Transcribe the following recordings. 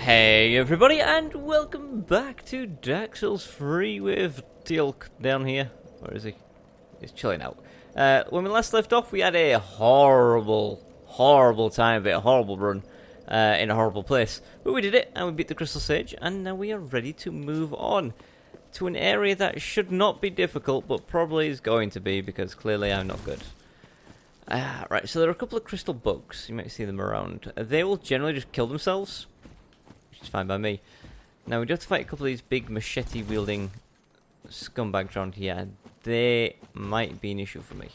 Hey everybody, and welcome back to Dark Souls 3 with Teal'c down here. Where is he? He's chilling out. When we last left off, we had a horrible time of it, a horrible run in a horrible place. But we did it, and we beat the Crystal Sage, and now we are ready to move on to an area that should not be difficult, but probably is going to be, because clearly I'm not good. Right, so there are a couple of crystal bugs. You might see them around. They will generally just kill themselves. It's fine by me. Now we do have to fight a couple of these big machete wielding scumbags around here. They might be an issue for me.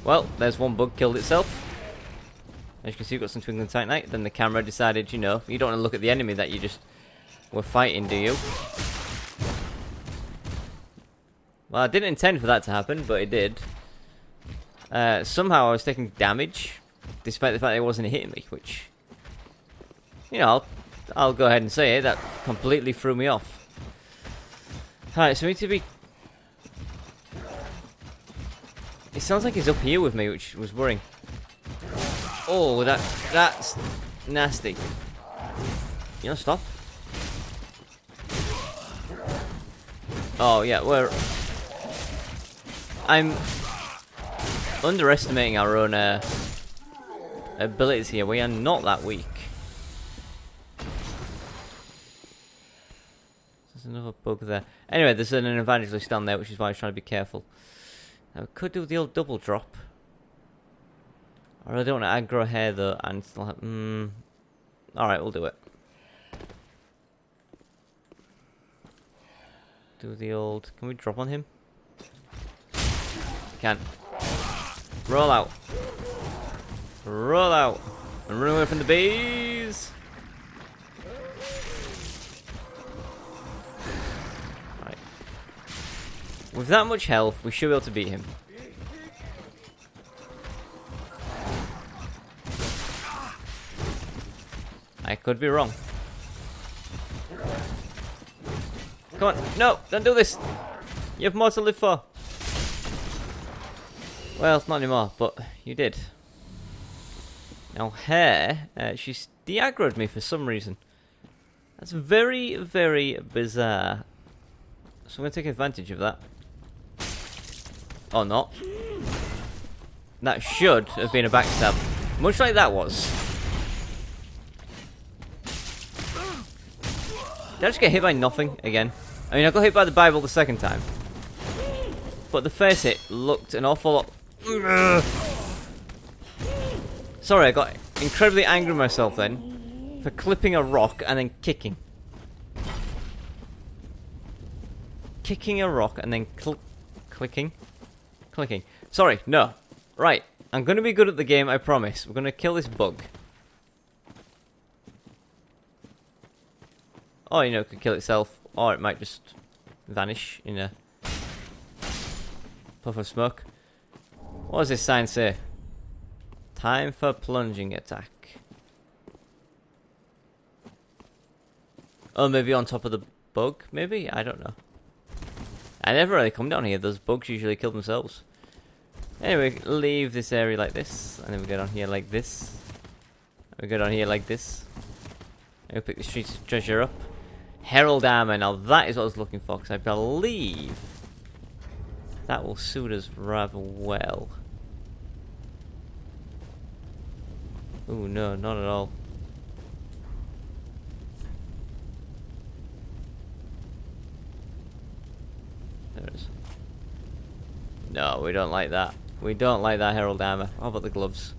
Well, there's one bug killed itself. As you can see, we've got some twinkling titanite. Then the camera decided, you know, you don't want to look at the enemy that you just were fighting, do you? Well, I didn't intend for that to happen, but it did. Somehow I was taking damage, despite the fact that it wasn't hitting me, which, you know, I'll go ahead and say it, that completely threw me off. Alright, so we need to be... It sounds like he's up here with me, which was worrying. Oh, that's nasty. You know, stop. Oh, yeah, I'm underestimating our own, abilities here. We are not that weak. There's another bug there. Anyway, there's an evangelist down there, which is why I was trying to be careful. Now, we could do the old double drop. I really don't want to aggro here, though, and still have... Alright, we'll do it. Do the old... Can we drop on him? We can. Roll out. Roll out. And run away from the bees. Right. With that much health, we should be able to beat him. I could be wrong. Come on. No, don't do this. You have more to live for. Well, not anymore, but you did. Now, her, she's de-aggroed me for some reason. That's very, very bizarre. So I'm going to take advantage of that. Or not. That should have been a backstab. Much like that was. Did I just get hit by nothing again? I mean, I got hit by the Bible the second time. But the first hit looked an awful lot... Sorry, I got incredibly angry with myself then for clipping a rock and then kicking. Kicking a rock and then clicking. Sorry, no. Right, I'm going to be good at the game, I promise. We're going to kill this bug. Or, you know, it could kill itself. Or it might just vanish in a puff of smoke. What does this sign say? Time for plunging attack. Oh, maybe on top of the bug? Maybe? I don't know. I never really come down here. Those bugs usually kill themselves. Anyway, leave this area like this. And then we go down here like this. We go down here like this. And we pick the streets treasure up. Herald armor. Now that is what I was looking for. Because I believe that will suit us rather well. Ooh, no, not at all. There it is. No, we don't like that. We don't like that herald armor. How about the gloves?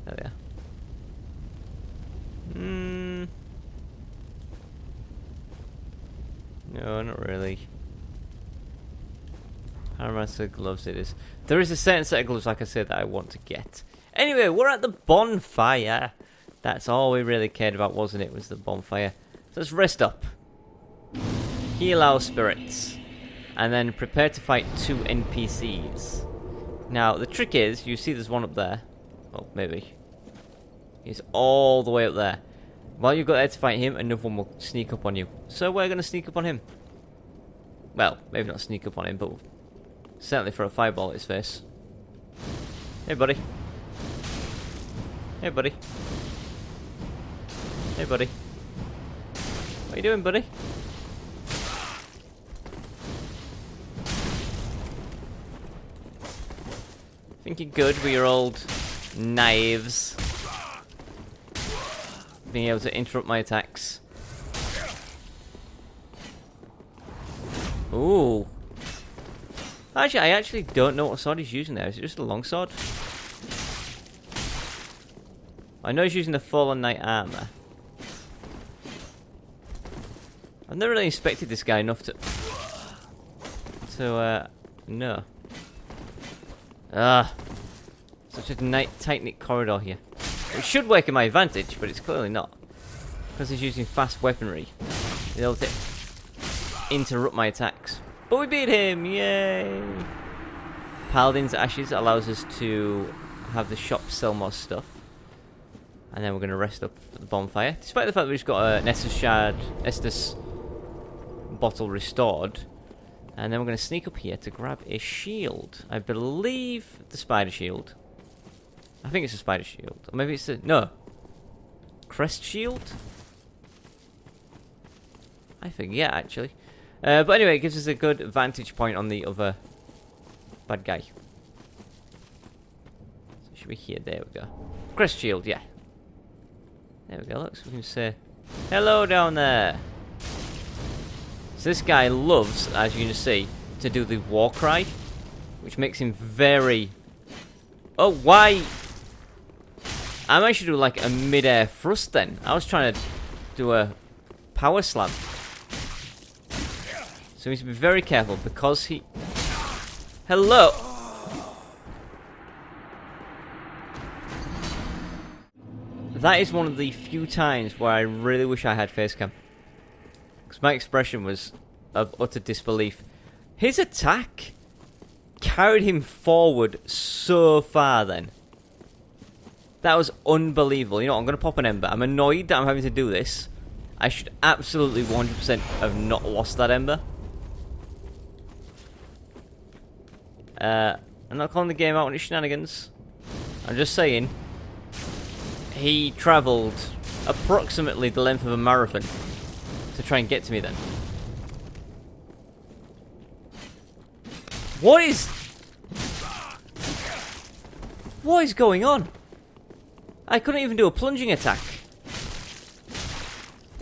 There they are. No, not really. How many gloves it is? There is a certain set of gloves, like I said, that I want to get. Anyway, we're at the bonfire. That's all we really cared about, wasn't it? Was the bonfire. So let's rest up. Heal our spirits. And then prepare to fight 2 NPCs. Now, the trick is, you see there's one up there. Well, maybe. He's all the way up there. While you go there to fight him, another one will sneak up on you. So we're going to sneak up on him. Well, maybe not sneak up on him, but Certainly for a fireball at his face. Hey, buddy. Hey, buddy. Hey, buddy. What are you doing, buddy? Think you're good with your old knives. Being able to interrupt my attacks. Ooh. Actually, I actually don't know what sword he's using there. Is it just a longsword? I know he's using the Fallen Knight armor. I've never really inspected this guy enough to no. Such a tight-knit corridor here. It should work in my advantage, but it's clearly not. Because he's using fast weaponry. He's able to interrupt my attacks. But we beat him! Yay! Paladin's Ashes allows us to have the shop sell more stuff. And then we're going to rest up at the bonfire. Despite the fact that we've just got an Estus bottle restored. And then we're going to sneak up here to grab a shield. I believe the spider shield. I think it's a spider shield. Or maybe it's a... No. Crest shield? I forget, actually. But anyway, it gives us a good vantage point on the other bad guy. So it should be here. There we go. Crest shield, yeah. There we go. Look, so we can say, hello down there. So this guy loves, as you can see, to do the war cry, which makes him very... Oh, why? I might should do like a mid-air thrust then. I was trying to do a power slam. So we need to be very careful because he... Hello! That is one of the few times where I really wish I had face cam. Because my expression was of utter disbelief. His attack carried him forward so far then. That was unbelievable. You know what, I'm going to pop an ember. I'm annoyed that I'm having to do this. I should absolutely 100% have not lost that ember. I'm not calling the game out on his shenanigans. I'm just saying, he travelled approximately the length of a marathon to try and get to me then. What is going on? I couldn't even do a plunging attack.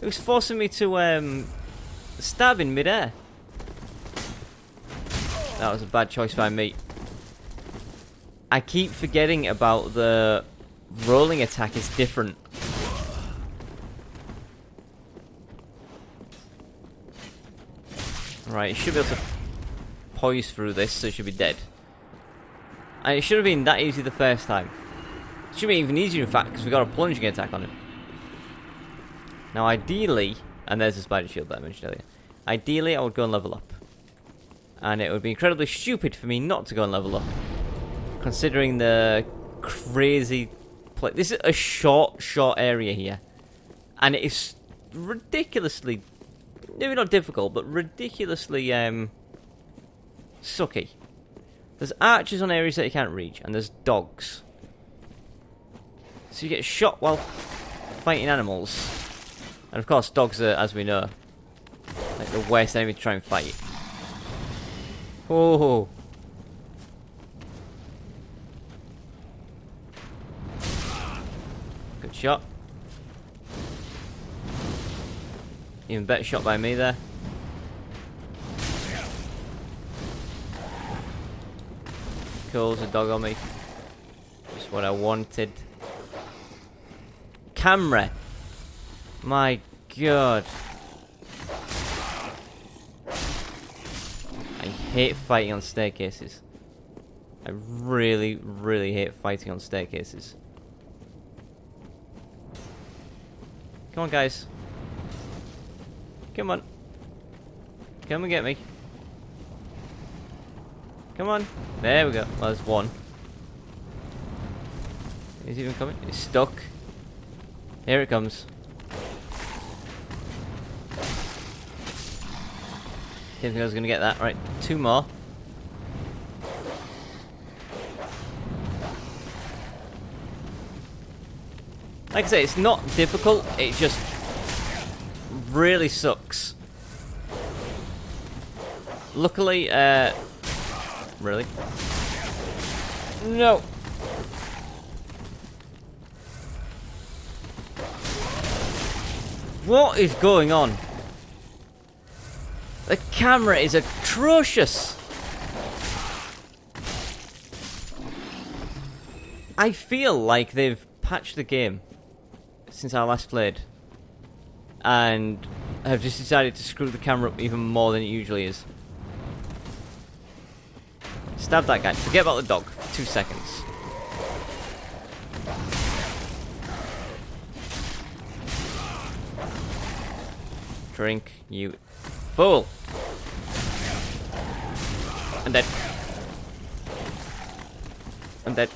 It was forcing me to stab in midair. That was a bad choice by me. I keep forgetting about the rolling attack is different. Right, it should be able to poise through this, so it should be dead. And it should have been that easy the first time. It should be even easier, in fact, because we got a plunging attack on him. Now, ideally, and there's the spider shield that I mentioned earlier. Ideally, I would go and level up. And it would be incredibly stupid for me not to go and level up. Considering the crazy... This is a short area here. And it is ridiculously... Maybe not difficult, but ridiculously sucky. There's archers on areas that you can't reach, and there's dogs. So you get shot while fighting animals. And of course, dogs are, as we know, like the worst enemy to try and fight. Oh. Good shot. Even better shot by me there. Cool, there's a dog on me. Just what I wanted. Camera! My god. I hate fighting on staircases. I really, really hate fighting on staircases. Come on, guys. Come on. Come and get me. Come on. There we go. Well, there's one. Is he even coming? He's stuck. Here it comes. Didn't think I was going to get that. Right, two more. Like I say, it's not difficult, it just really sucks. Luckily, really? No! What is going on? The camera is atrocious! I feel like they've patched the game since I last played and have just decided to screw the camera up even more than it usually is. Stab that guy. Forget about the dog for 2 seconds. Drink, you fool. I'm dead. I'm dead.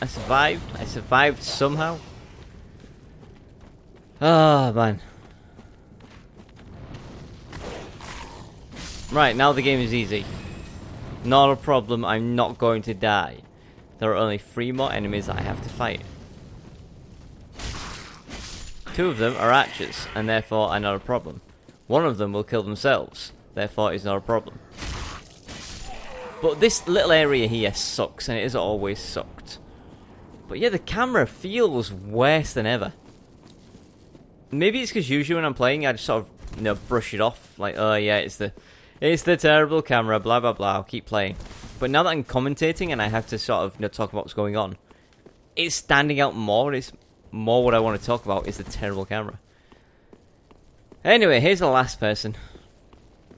I survived. I survived somehow. Oh, man. Right, now the game is easy. Not a problem. I'm not going to die. There are only 3 more enemies that I have to fight. 2 of them are archers, and therefore are not a problem. 1 of them will kill themselves, therefore is not a problem. But this little area here sucks, and it has always sucked. But yeah, the camera feels worse than ever. Maybe it's because usually when I'm playing, I just sort of, you know, brush it off. Like, oh yeah, it's the terrible camera, blah blah blah, I'll keep playing. But now that I'm commentating and I have to sort of, you know, talk about what's going on, it's standing out more. It's more what I want to talk about is the terrible camera. Anyway, here's the last person.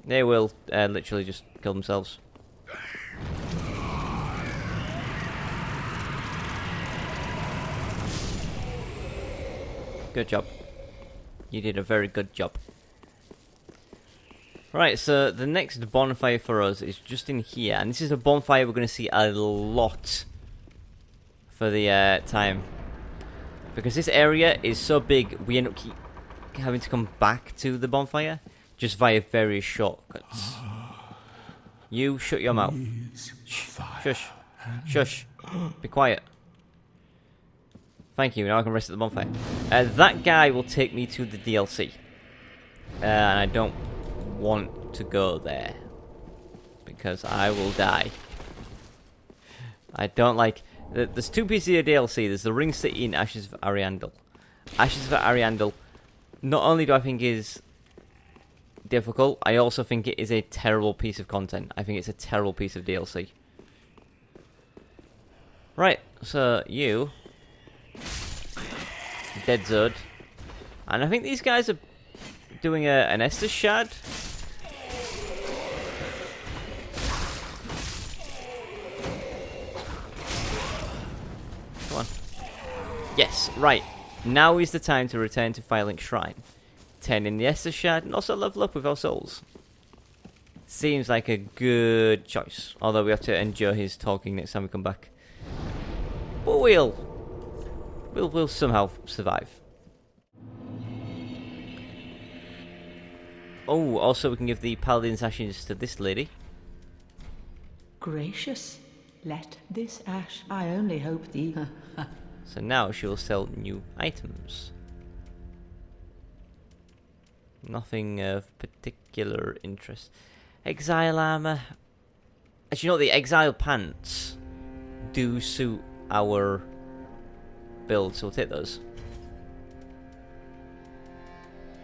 They will literally just kill themselves. Good job. You did a very good job. Right, so the next bonfire for us is just in here. And this is a bonfire we're going to see a lot for the time. Because this area is so big, we end up keep having to come back to the bonfire just via various shortcuts. You shut your mouth. Shh. Shush. Shush. Be quiet. Thank you, now I can rest at the bonfire. That guy will take me to the DLC. And I don't want to go there. Because I will die. I don't like... There's 2 pieces of DLC. There's the Ring City and Ashes of Ariandel. Ashes of Ariandel, not only do I think is difficult, I also think it is a terrible piece of content. I think it's a terrible piece of DLC. Right, so you... Dead Zod. And I think these guys are doing an Estus Shard. Come on. Yes, right. Now is the time to return to Firelink Shrine. Turn in the Estus Shard and also level up with our souls. Seems like a good choice. Although we have to endure his talking next time we come back. But we'll somehow survive. Oh, also we can give the Paladin's Ashes to this lady. Gracious, let this ash, I only hope thee. So now she will sell new items. Nothing of particular interest. Exile armor. Actually, you know what? The exile pants do suit our build, so we'll take those.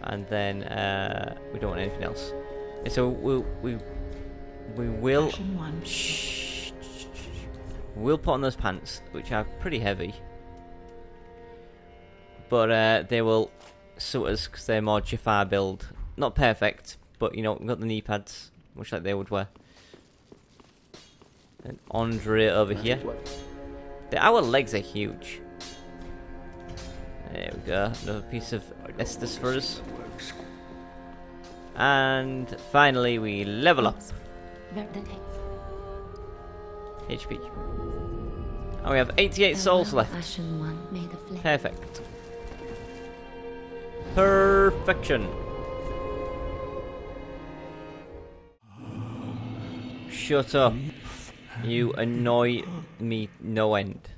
And then we don't want anything else. And so we will. Shh, we'll put on those pants, which are pretty heavy, but they will suit us because they're more Jaffa build. Not perfect, but you know, we've got the knee pads, much like they would wear. And Andre over here. Our legs are huge. There we go. Another piece of Estus for us. And finally, we level up. HP. And we have 88 souls left. Perfect. Perfection. Shut up. You annoy me no end.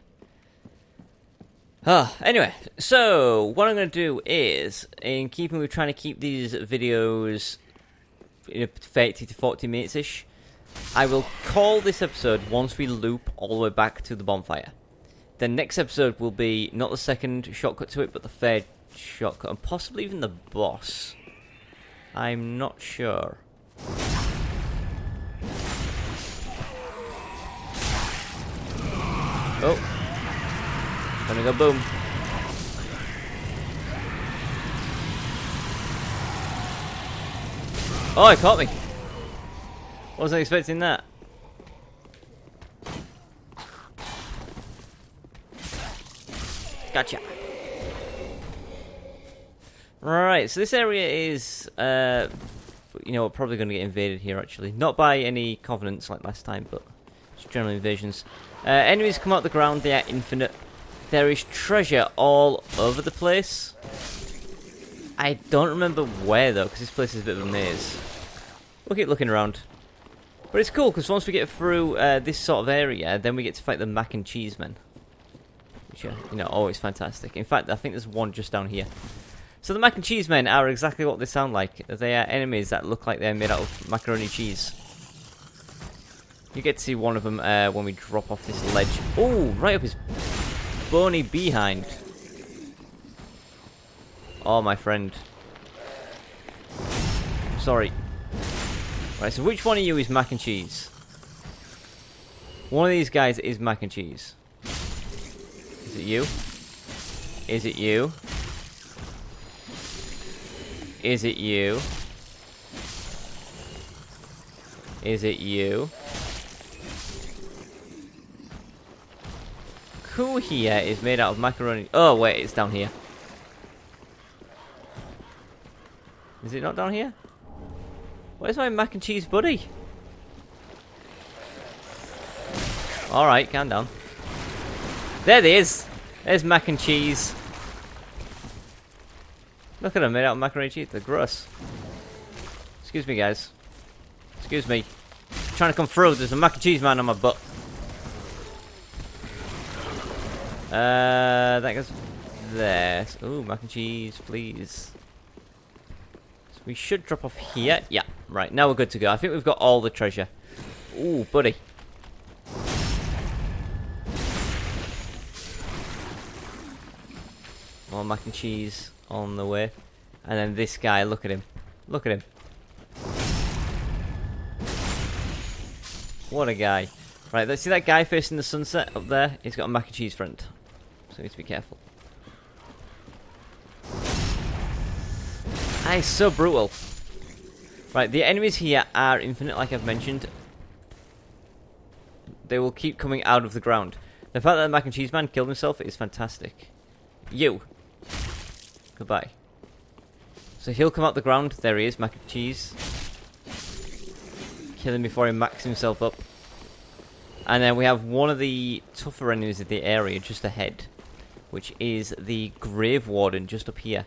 Anyway, so what I'm going to do is, in keeping with trying to keep these videos in 30 to 40 minutes-ish, I will call this episode once we loop all the way back to the bonfire. The next episode will be not the second shortcut to it, but the third shortcut, and possibly even the boss. I'm not sure. Oh. Gonna go boom. Oh, it caught me. Wasn't expecting that. Gotcha. Right, so this area is, you know, probably going to get invaded here, actually. Not by any covenants like last time, but just general invasions. Enemies come out the ground, they are infinite. There is treasure all over the place. I don't remember where, though, because this place is a bit of a maze. We'll keep looking around. But it's cool, because once we get through this sort of area, then we get to fight the mac and cheese men. Which are, you know, always fantastic. In fact, I think there's one just down here. So the mac and cheese men are exactly what they sound like. They are enemies that look like they're made out of macaroni cheese. You get to see one of them when we drop off this ledge. Oh, right up his bony behind. Oh, my friend. Sorry. Right, so which one of you is mac and cheese? One of these guys is mac and cheese. Is it you? Is it you? Is it you? Is it you? Who here is made out of macaroni? Oh, wait, it's down here. Is it not down here? Where's my mac and cheese buddy? Alright, calm down. There it is. There's mac and cheese. Look at them, made out of macaroni cheese. They're gross. Excuse me, guys. Excuse me. I'm trying to come through. There's a mac and cheese man on my butt. That goes there. Ooh, mac and cheese, please. So we should drop off here. Yeah, right. Now we're good to go. I think we've got all the treasure. Ooh, buddy. More mac and cheese on the way. And then this guy, look at him. Look at him. What a guy. Right, let's see that guy facing the sunset up there? He's got a mac and cheese front. So we need to be careful. Ah, he's so brutal. Right, the enemies here are infinite, like I've mentioned. They will keep coming out of the ground. The fact that the mac and cheese man killed himself is fantastic. You. Goodbye. So he'll come out the ground. There he is, mac and cheese. Kill him before he max himself up. And then we have one of the tougher enemies of the area just ahead, which is the Grave Warden just up here.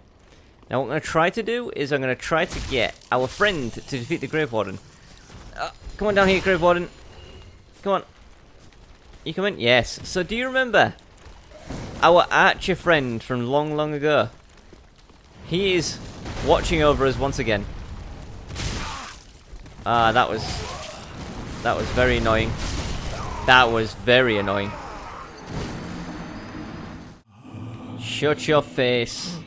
Now what I'm going to try to do is I'm going to try to get our friend to defeat the Grave Warden. Come on down here, Grave Warden. Come on. You coming? Yes. So do you remember our archer friend from long, long ago? He is watching over us once again. That was very annoying. That was very annoying. Shut your face.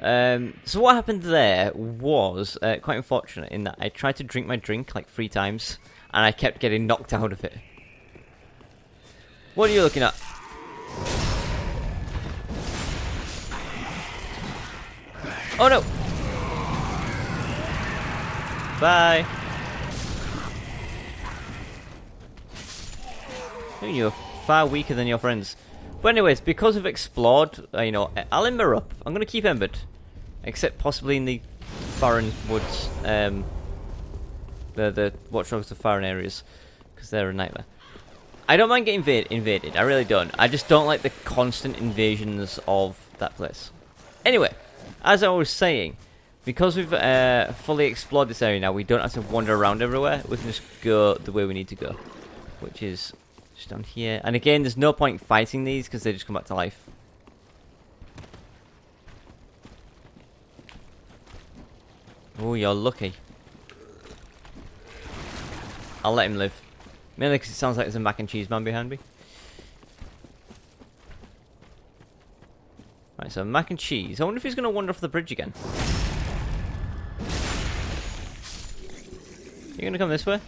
So what happened there was quite unfortunate in that I tried to drink my drink like 3 times and I kept getting knocked out of it. What are you looking at? Oh no! Bye! You're far weaker than your friends. But anyways, because we've explored, you know, I'll ember up. I'm going to keep embered. Except possibly in the foreign woods. The watchdogs of foreign areas. Because they're a nightmare. I don't mind getting invaded. I really don't. I just don't like the constant invasions of that place. Anyway, as I was saying, because we've fully explored this area now, we don't have to wander around everywhere. We can just go the way we need to go. Which is just down here. And again, there's no point fighting these because they just come back to life. Oh, you're lucky. I'll let him live. Mainly because it sounds like there's a mac and cheese man behind me. Right, so mac and cheese. I wonder if he's going to wander off the bridge again. You going to come this way?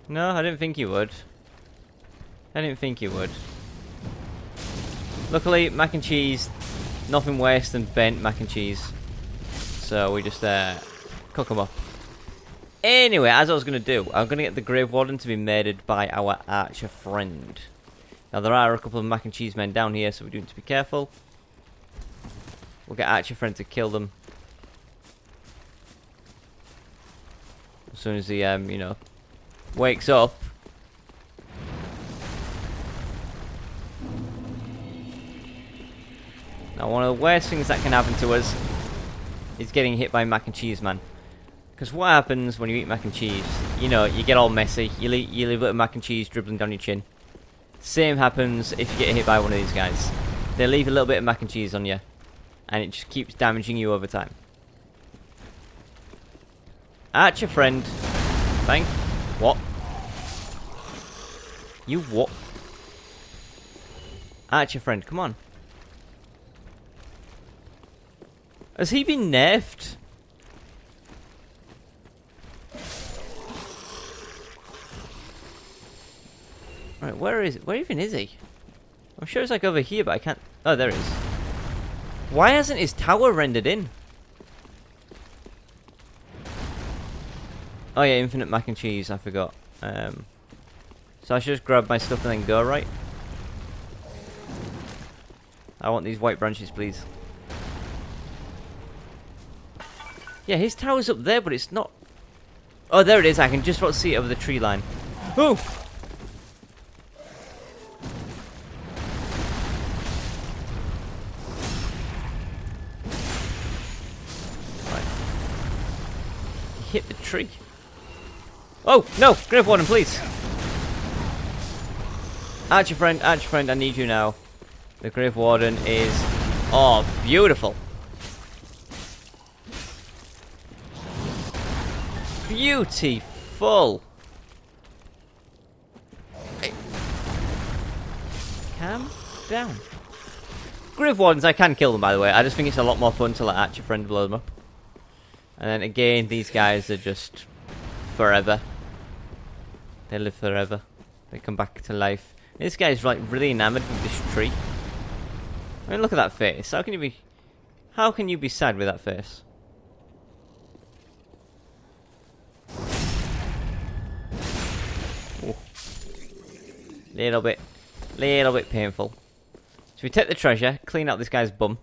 No, I didn't think you would. I didn't think you would. Luckily, mac and cheese, nothing worse than bent mac and cheese. So we just cook them up. Anyway, as I was going to do, I'm going to get the Grave Warden to be murdered by our archer friend. Now, there are a couple of mac and cheese men down here, so we do need to be careful. We'll get archer friend to kill them. As soon as he, you know, wakes up. Now, one of the worst things that can happen to us is getting hit by mac and cheese man. Because what happens when you eat mac and cheese? You know, you get all messy. You leave a little mac and cheese dribbling down your chin. Same happens if you get hit by one of these guys. They leave a little bit of mac and cheese on you. And it just keeps damaging you over time. Archer friend. Thank. What? You what? Archer friend, come on. Has he been nerfed? Right, where even is he? I'm sure it's like over here, but I can't. Oh, there he is. Why hasn't his tower rendered in? Oh yeah, infinite mac and cheese, I forgot. So I should just grab my stuff and then go, right? I want these white branches, please. Yeah, his tower's up there, but it's not... Oh, there it is. I can just about see it over the tree line. Oh! Right. He hit the tree. Oh, no! Grave Warden, please! Archer friend, I need you now. The Grave Warden is... Oh, beautiful. Beautiful. Hey. Calm down. Grave Wardens, I can kill them, by the way. I just think it's a lot more fun to let Archer friend blow them up. And then again, these guys are just forever. They live forever. They come back to life. This guy's like really enamored with this tree. I mean, look at that face. How can you be sad with that face? Ooh. Little bit painful. So we take the treasure, clean out this guy's bum.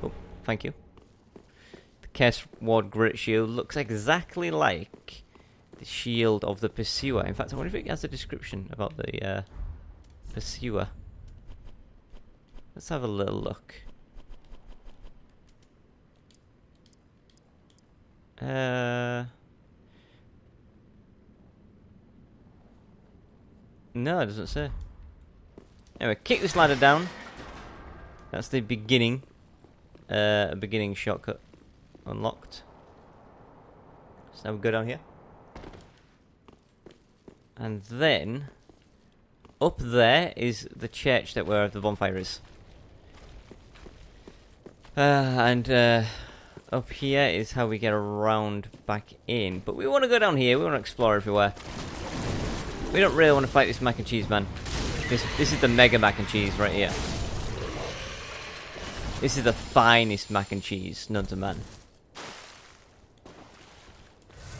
Oh, thank you. The Curse Ward Grit Shield looks exactly like the shield of the Pursuer. In fact, I wonder if it has a description about the Pursuer. Let's have a little look. No, it doesn't say. Anyway, kick this ladder down. That's the beginning. A beginning shortcut unlocked. So now we go down here. And then, up there is the church where the bonfire is. Up here is how we get around back in. But we want to go down here. We want to explore everywhere. We don't really want to fight this mac and cheese man. This is the mega mac and cheese right here. This is the finest mac and cheese known to man.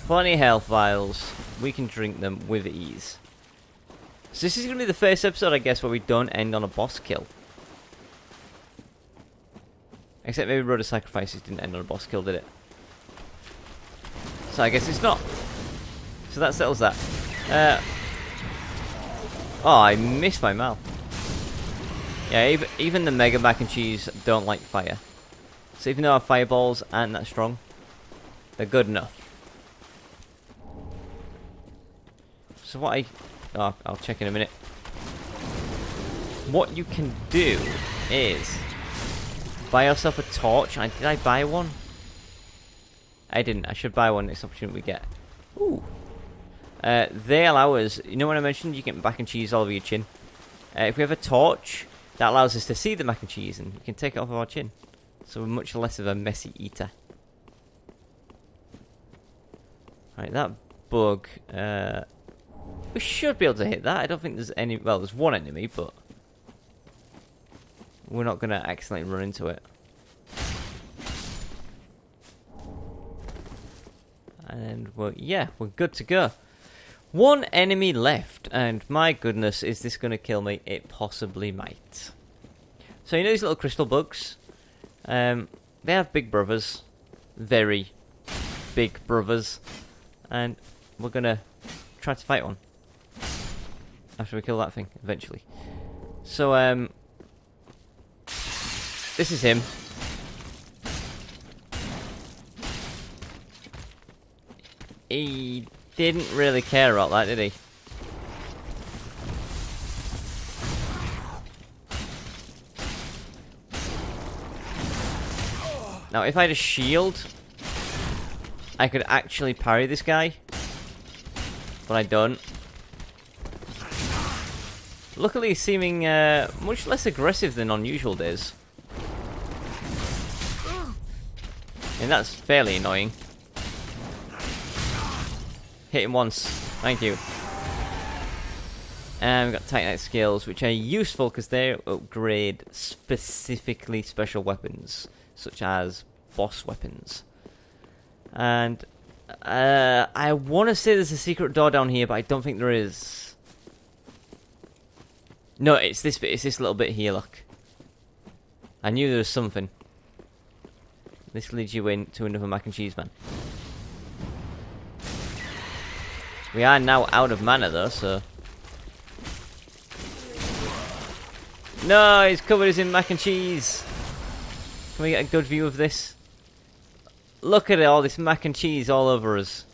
Plenty of health vials. We can drink them with ease. So this is going to be the first episode, I guess, where we don't end on a boss kill. Except maybe Road of Sacrifices didn't end on a boss kill, did it? So I guess it's not. So that settles that. Oh, I missed my mouth. Yeah, even the Mega Mac and Cheese don't like fire. So even though our fireballs aren't that strong, they're good enough. So what I'll check in a minute. What you can do is buy ourselves a torch. Did I buy one? I didn't. I should buy one next opportunity we get. Ooh. They allow us... You know when I mentioned you get mac and cheese all over your chin? If we have a torch, that allows us to see the mac and cheese, and we can take it off of our chin. So we're much less of a messy eater. Right, that bug... we should be able to hit that. I don't think there's any... Well, there's one enemy, but... We're not going to accidentally run into it. And we're good to go. One enemy left, and my goodness, is this going to kill me? It possibly might. So you know these little crystal bugs? They have big brothers. Very big brothers. And we're going to try to fight one. After we kill that thing, eventually. So, this is him. He didn't really care about that, did he? Now, if I had a shield, I could actually parry this guy. But I don't. Luckily, he's seeming much less aggressive than on usual days. And that's fairly annoying. Hit him once. Thank you. And we've got Titanite skills, which are useful because they upgrade specifically special weapons, such as boss weapons. And I want to say there's a secret door down here, but I don't think there is. No, it's this bit. It's this little bit here, look. I knew there was something. This leads you into another mac and cheese man. We are now out of mana though, so... No, he's covered us in mac and cheese. Can we get a good view of this? Look at it, all this mac and cheese all over us.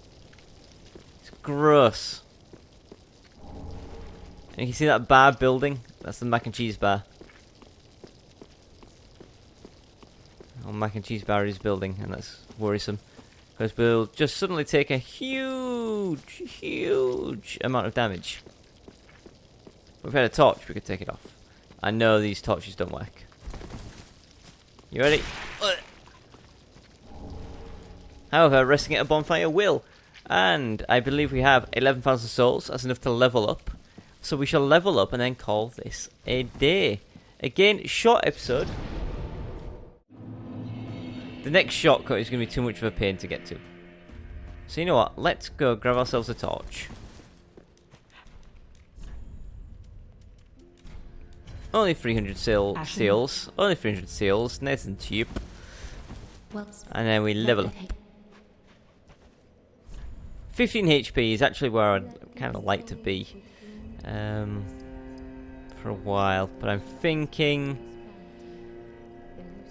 It's gross. And you can see that bar building? That's the mac and cheese bar. Oh, mac and cheese bar is building, and that's worrisome. Because we'll just suddenly take a huge amount of damage. If we had a torch, we could take it off. I know these torches don't work. You ready? However, resting at a bonfire will. And I believe we have 11,000 souls. That's enough to level up. So we shall level up and then call this a day. Again, short episode. The next shortcut is going to be too much of a pain to get to. So you know what? Let's go grab ourselves a torch. Only 300 seals. Only 300 seals. Nice and cheap. And then we level up. 15 HP is actually where I'd kind of like to be. For a while. But I'm thinking...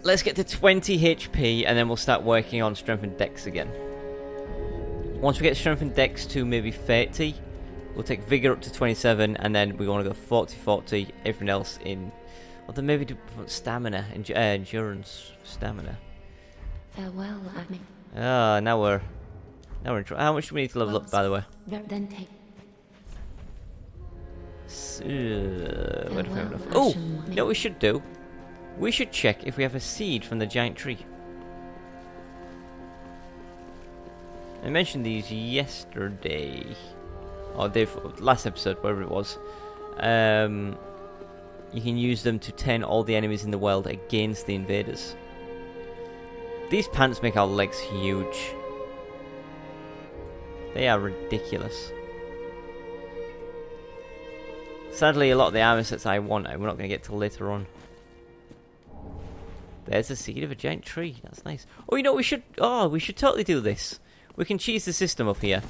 Let's get to 20 HP and then we'll start working on strength and dex again. Once we get strength and dex to maybe 30, we'll take vigor up to 27 and then we want to go 40, 40, everything else in... Or then maybe do stamina, endurance, stamina. Farewell, Admin. Ah, now we're in trouble. How much do we need to level up, by the way? Then take. Where do we have enough? Oh, you know what we should do? We should check if we have a seed from the giant tree. I mentioned these yesterday. Or last episode, whatever it was. You can use them to turn all the enemies in the world against the invaders. These pants make our legs huge. They are ridiculous. Sadly, a lot of the armor sets I want, we're not going to get till later on. There's a seed of a giant tree. That's nice. Oh, you know, we should totally do this. We can cheese the system up here.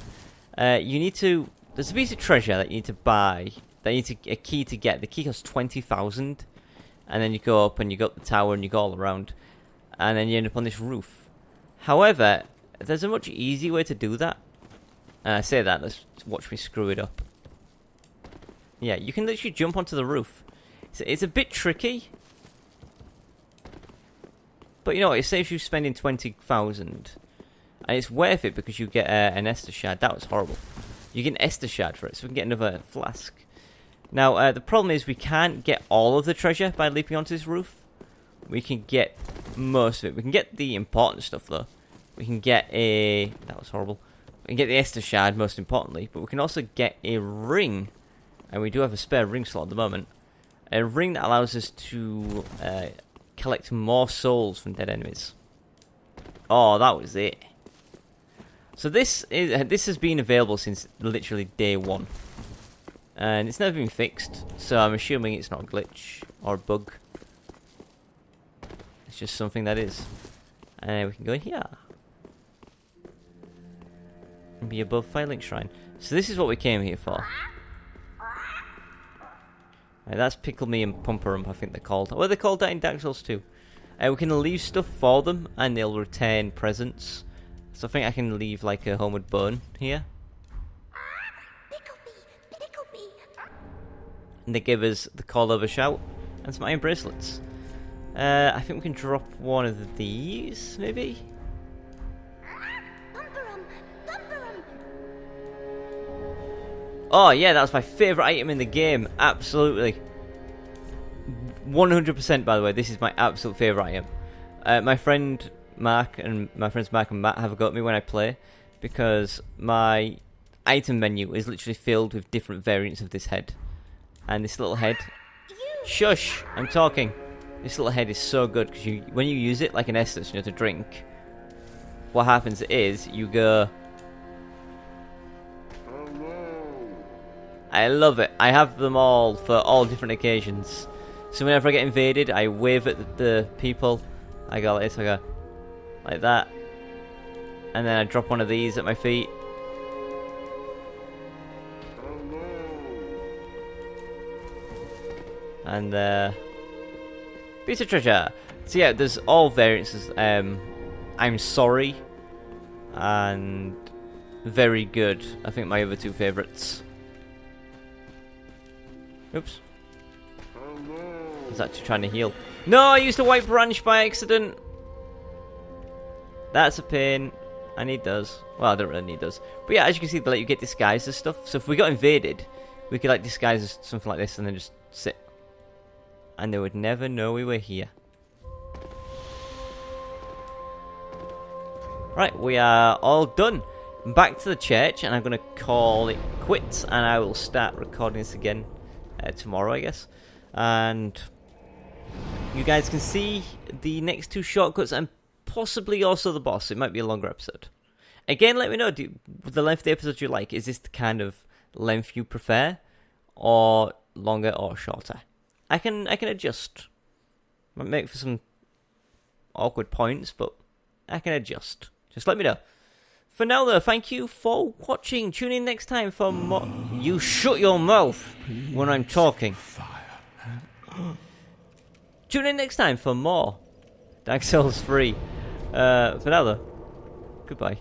You need to... There's a piece of treasure that you need to buy. That you need a key to get. The key costs 20,000. And then you go up and you go up the tower and you go all around. And then you end up on this roof. However, there's a much easier way to do that. And I say that, let's watch me screw it up. Yeah, you can literally jump onto the roof. It's a bit tricky. But you know what, it saves you spending 20,000. And it's worth it because you get an Estus Shard. That was horrible. You get an Estus Shard for it, so we can get another flask. Now, the problem is we can't get all of the treasure by leaping onto this roof. We can get most of it. We can get the important stuff, though. We can get a... That was horrible. We can get the Estus Shard, most importantly. But we can also get a ring. And we do have a spare ring slot at the moment. A ring that allows us to collect more souls from dead enemies. Oh, that was it. So this has been available since literally day 1. And it's never been fixed, so I'm assuming it's not a glitch or a bug. It's just something that is. And we can go here. And be above Firelink Shrine. So this is what we came here for. Right, that's Pickle Me and Pumperump, I think they're called. What are they called that in Dark Souls 2? We can leave stuff for them, and they'll return presents. So I think I can leave like a homeward bone here. And they give us the call over shout and some iron bracelets. I think we can drop one of these, maybe? Oh yeah, that's my favourite item in the game. Absolutely. 100% by the way, this is my absolute favourite item. My friend Mark and my friends Mark and Matt have a go at me when I play because my item menu is literally filled with different variants of this head. And this little head... Shush! I'm talking. This little head is so good because when you use it like an Estus, to drink, what happens is you go... I love it. I have them all for all different occasions. So whenever I get invaded, I wave at the people. I go like this, I go like that. And then I drop one of these at my feet. And piece of treasure. So yeah, there's all variances. I'm sorry. And very good. I think my other two favourites. Oops. I was actually trying to heal. No, I used a white branch by accident. That's a pain. I need those. Well, I don't really need those. But yeah, as you can see, they let you get disguised as stuff. So if we got invaded, we could like disguise as something like this and then just sit. And they would never know we were here. Right, we are all done. Back to the church, and I'm going to call it quits, and I will start recording this again tomorrow, I guess. And you guys can see the next two shortcuts and possibly also the boss. It might be a longer episode. Again, let me know the length of the episode you like. Is this the kind of length you prefer, or longer or shorter? I can adjust. Might make for some awkward points, but I can adjust. Just let me know. For now, though, thank you for watching. Tune in next time for more. You shut your mouth when I'm talking. Tune in next time for more Dark Souls 3. For now, though, goodbye.